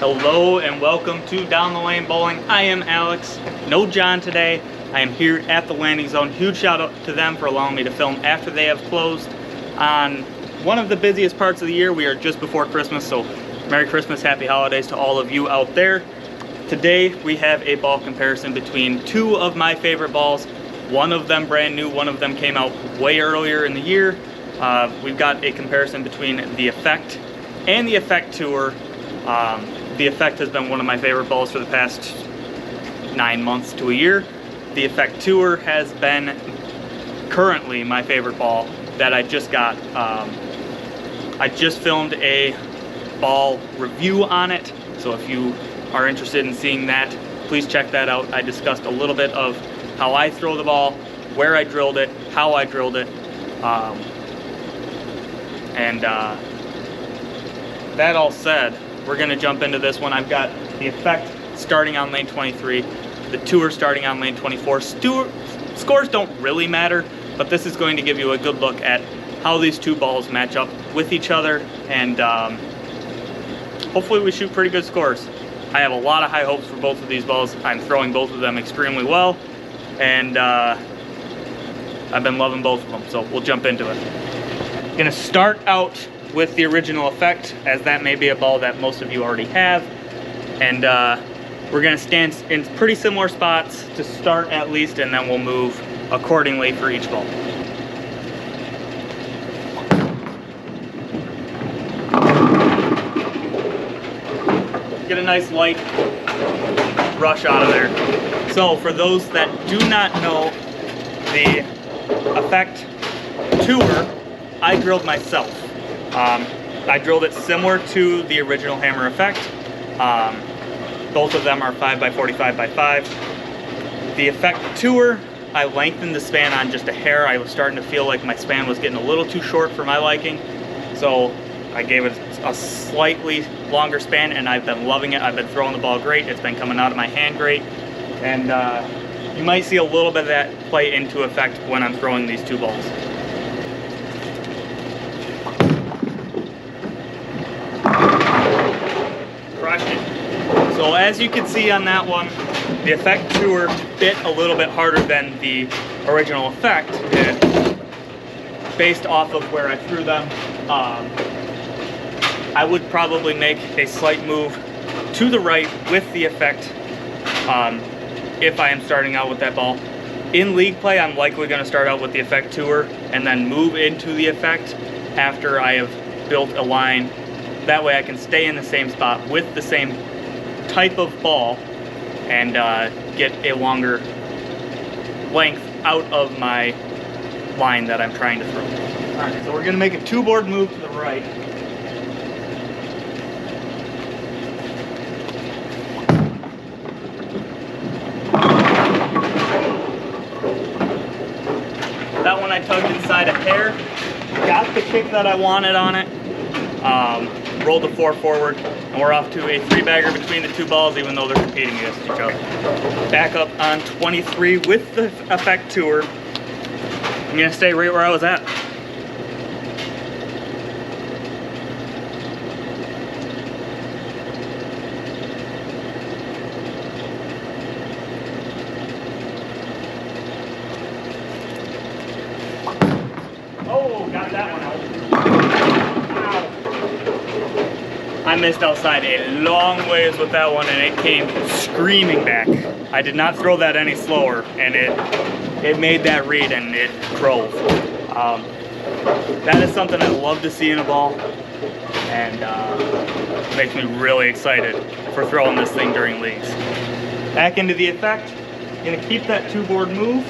Hello and welcome to Down the Lane Bowling. I am Alex, no John today. I am here at the landing zone. Huge shout out to them for allowing me to film after they have closed on one of the busiest parts of the year. We are just before Christmas, so Merry Christmas, Happy Holidays to all of you out there. Today we have a ball comparison between two of my favorite balls. One of them brand new, one of them came out way earlier in the year. We've got a comparison between the Effect and the Effect Tour. The Effect has been one of my favorite balls for the past 9 months to a year. The Effect Tour has been currently my favorite ball that I just got. I just filmed a ball review on it, so if you are interested in seeing that, please check that out. I discussed a little bit of how I throw the ball, where I drilled it, how I drilled it, that all said, we're gonna jump into this one. I've got the Effect starting on lane 23, the Tour starting on lane 24. Scores don't really matter, but this is going to give you a good look at how these two balls match up with each other, and hopefully we shoot pretty good scores. I have a lot of high hopes for both of these balls. I'm throwing both of them extremely well, and I've been loving both of them, so we'll jump into it. Gonna start out with the original Effect, as that may be a ball that most of you already have, and we're gonna stand in pretty similar spots to start at least, and then we'll move accordingly for each ball. Get a nice light rush out of there. So for those that do not know, the Effect Tour, I drilled myself. I drilled it similar to the original Hammer Effect. Both of them are 5x45x5. The Effect Tour, I lengthened the span on just a hair. I was starting to feel like my span was getting a little too short for my liking, so I gave it a slightly longer span, and I've been loving it. I've been throwing the ball great. It's been coming out of my hand great, and you might see a little bit of that play into effect when I'm throwing these two balls. Crushed it. So as you can see on that one, the Effect Tour bit a little bit harder than the original Effect did, based off of where I threw them. I would probably make a slight move to the right with the Effect if I am starting out with that ball. In league play, I'm likely going to start out with the Effect Tour and then move into the Effect after I have built a line. That way I can stay in the same spot with the same type of ball and get a longer length out of my line that I'm trying to throw. Alright, so we're going to make a two-board move to the right. That one I tugged inside a hair, got the kick that I wanted on it, rolled the 4 forward, and we're off to a 3-bagger between the two balls, even though they're competing against each other. Back up on 23 with the Effect Tour. I'm gonna stay right where I was at. Oh, got that one out. Ow. I missed outside a long ways with that one, and it came screaming back. I did not throw that any slower, and it made that read, and it drove. That is something I love to see in a ball, and makes me really excited for throwing this thing during leagues. Back into the Effect. Gonna keep that two-board move.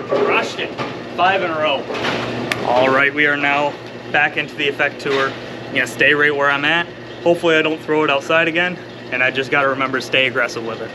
Crushed it. 5 in a row. All right, we are now back into the Effect Tour. I'm gonna stay right where I'm at. Hopefully I don't throw it outside again, and I just gotta remember to stay aggressive with it.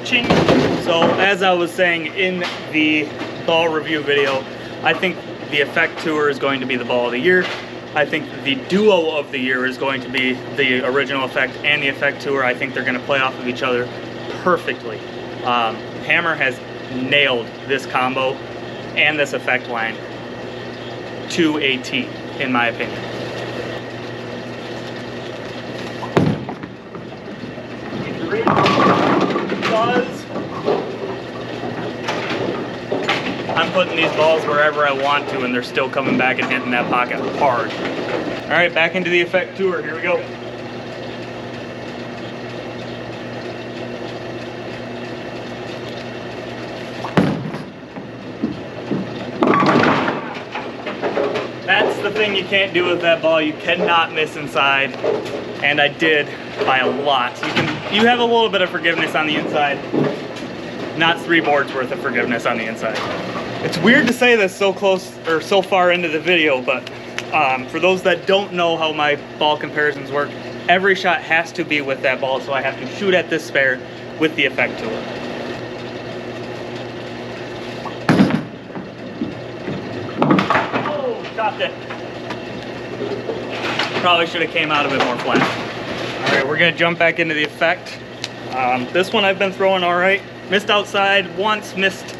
Ching. So as I was saying in the ball review video, I think the Effect Tour is going to be the ball of the year. I think the duo of the year is going to be the original Effect and the Effect Tour. I think they're going to play off of each other perfectly. Hammer has nailed this combo and this Effect line to a T, in my opinion. Buzz. I'm putting these balls wherever I want to, and they're still coming back and hitting that pocket hard. All right, back into the Effect Tour. Here we go. That's the thing you can't do with that ball. You cannot miss inside, and I did by a lot. You have a little bit of forgiveness on the inside, not 3 boards worth of forgiveness on the inside. It's weird to say this so close or so far into the video, but for those that don't know how my ball comparisons work, every shot has to be with that ball, so I have to shoot at this spare with the Effect Tour. Oh, chopped it. Probably should have came out a bit more flat. All right, we're gonna jump back into the Effect. This one I've been throwing all right. Missed outside once, missed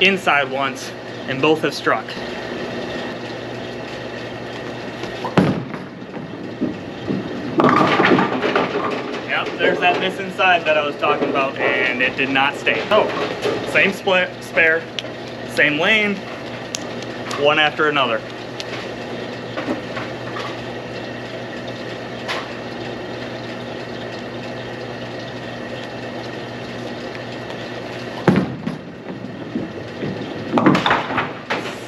inside once, and both have struck. Yep, there's that miss inside that I was talking about, and it did not stay. Oh, same spare, same lane, one after another.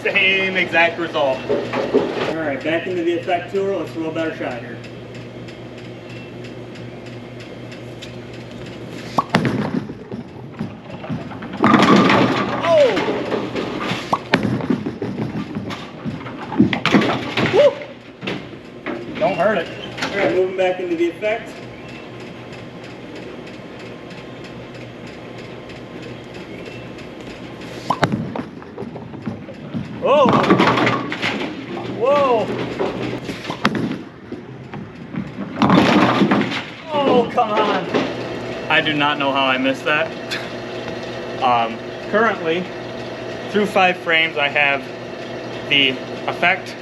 Same exact result. All right, back into the Effect Tour. Let's throw a better shot here. Oh! Woo! Don't hurt it. All right, moving back into the Effect. Whoa! Whoa! Oh, come on! I do not know how I missed that. Currently, through 5 frames, I have the Effect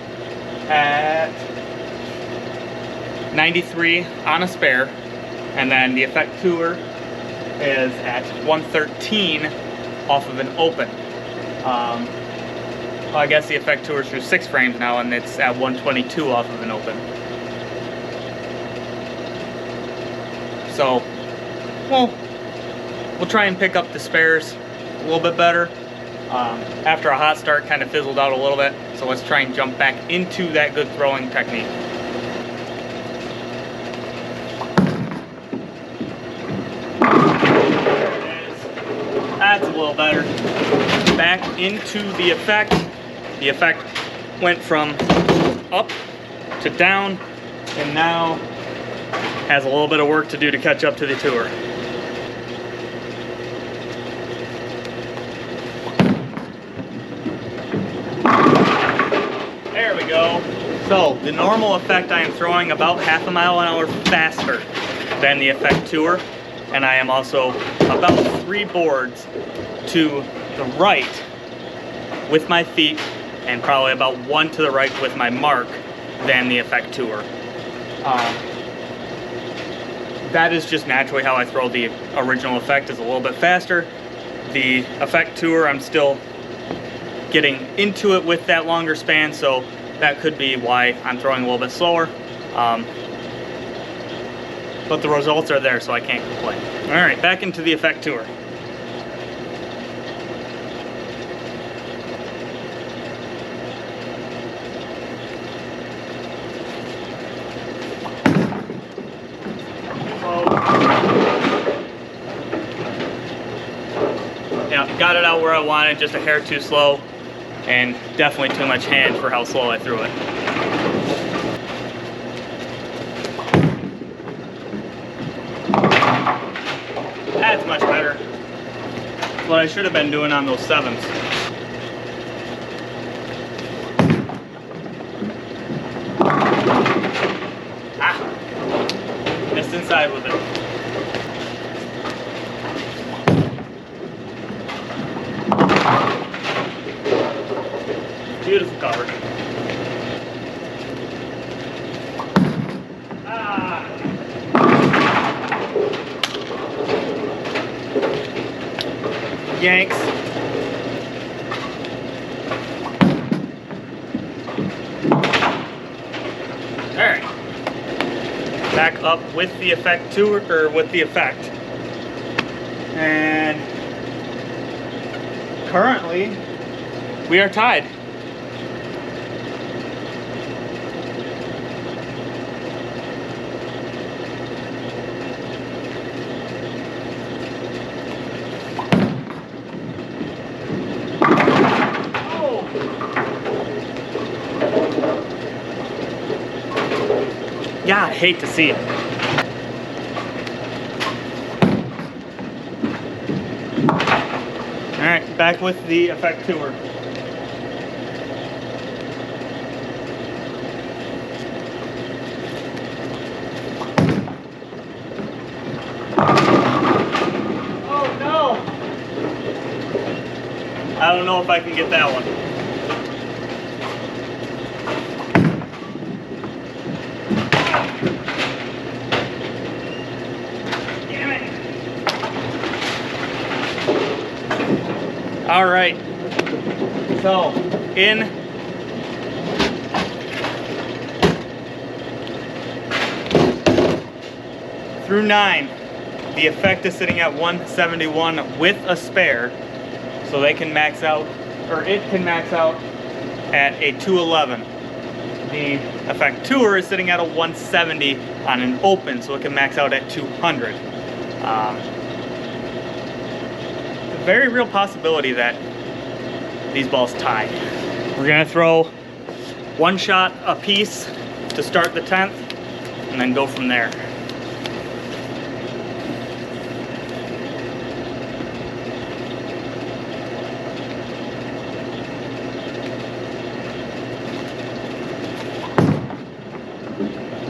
at 93 on a spare, and then the Effect Tour is at 113 off of an open. Well, I guess the Effect Tour is through 6 frames now, and it's at 122 off of an open. So, well, we'll try and pick up the spares a little bit better. After a hot start, kind of fizzled out a little bit, so let's try and jump back into that good throwing technique. There it is. That's a little better. Back into the Effect. The Effect went from up to down, and now has a little bit of work to do to catch up to the Tour. There we go. So the normal Effect, I am throwing about half a mile an hour faster than the Effect Tour, and I am also about 3 boards to the right with my feet, and probably about 1 to the right with my mark than the Effect Tour. That is just naturally how I throw. The original Effect is a little bit faster. The Effect Tour, I'm still getting into it with that longer span, so that could be why I'm throwing a little bit slower. But the results are there, so I can't complain. All right, back into the Effect Tour. Yeah, got it out where I wanted, just a hair too slow, and definitely too much hand for how slow I threw it. That's much better. what I should have been doing on those 7s. Missed inside with it. Beautiful cover. Yanks. Alright. Back up with the effect tour, or with the effect. And currently we are tied. Yeah, I hate to see it. Alright, back with the effect tour. Oh no! I don't know if I can get that one. All right, so in through 9, the effect is sitting at 171 with a spare, so they can max out, or it can max out at a 211. The effect tour is sitting at a 170 on an open, so it can max out at 200. Very real possibility that these balls tie. We're gonna throw 1 shot a piece to start the 10th and then go from there.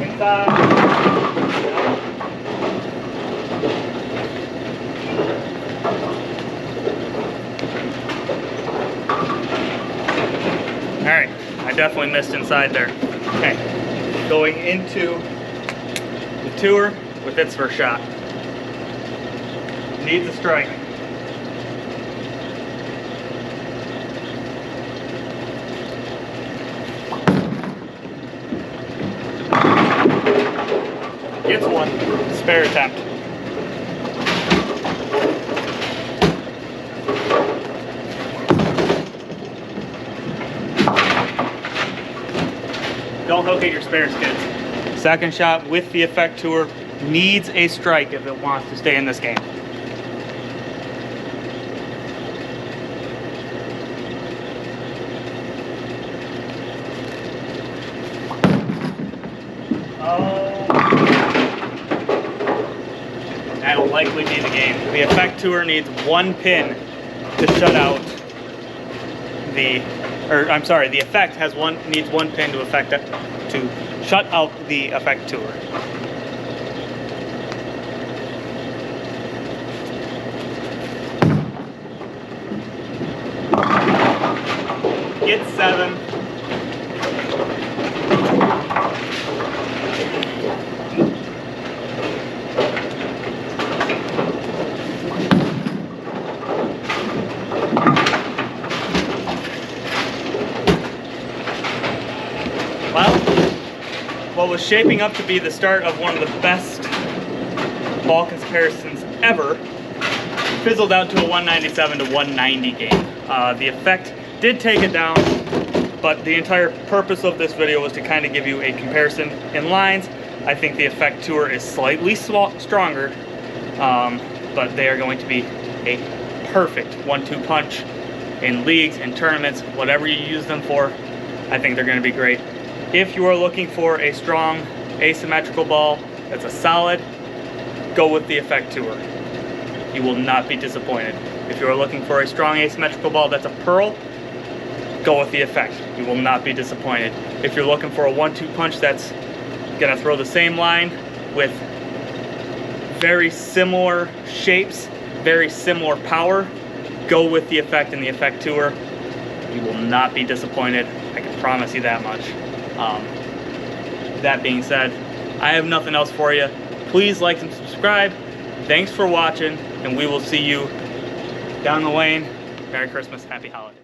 Inside. Alright, I definitely missed inside there. Okay, going into the tour with its first shot. Needs a strike. Gets one. Spare attempt. Don't hook at your spares, kids. Second shot with the effect tour needs a strike if it wants to stay in this game. Oh. That'll likely be the game. The effect tour needs 1 pin to shut out the, or I'm sorry, the effect needs 1 pin to shut out the effect tour. Get 7. Well, what was shaping up to be the start of one of the best ball comparisons ever fizzled out to a 197 to 190 game. The effect did take it down, but the entire purpose of this video was to kind of give you a comparison in lines. I think the effect tour is slightly stronger, but they are going to be a perfect 1-2 punch in leagues and tournaments, whatever you use them for. I think they're going to be great. If you are looking for a strong asymmetrical ball that's a solid, go with the effect tour. You will not be disappointed. If you are looking for a strong asymmetrical ball that's a pearl, go with the Effect. You will not be disappointed. If you're looking for a 1-2 punch that's gonna throw the same line with very similar shapes, very similar power, go with the Effect and the Effect Tour. You will not be disappointed. I can promise you that much. That being said, I have nothing else for you. Please like and subscribe. Thanks for watching, and we will see you down the lane. Merry Christmas, Happy Holidays.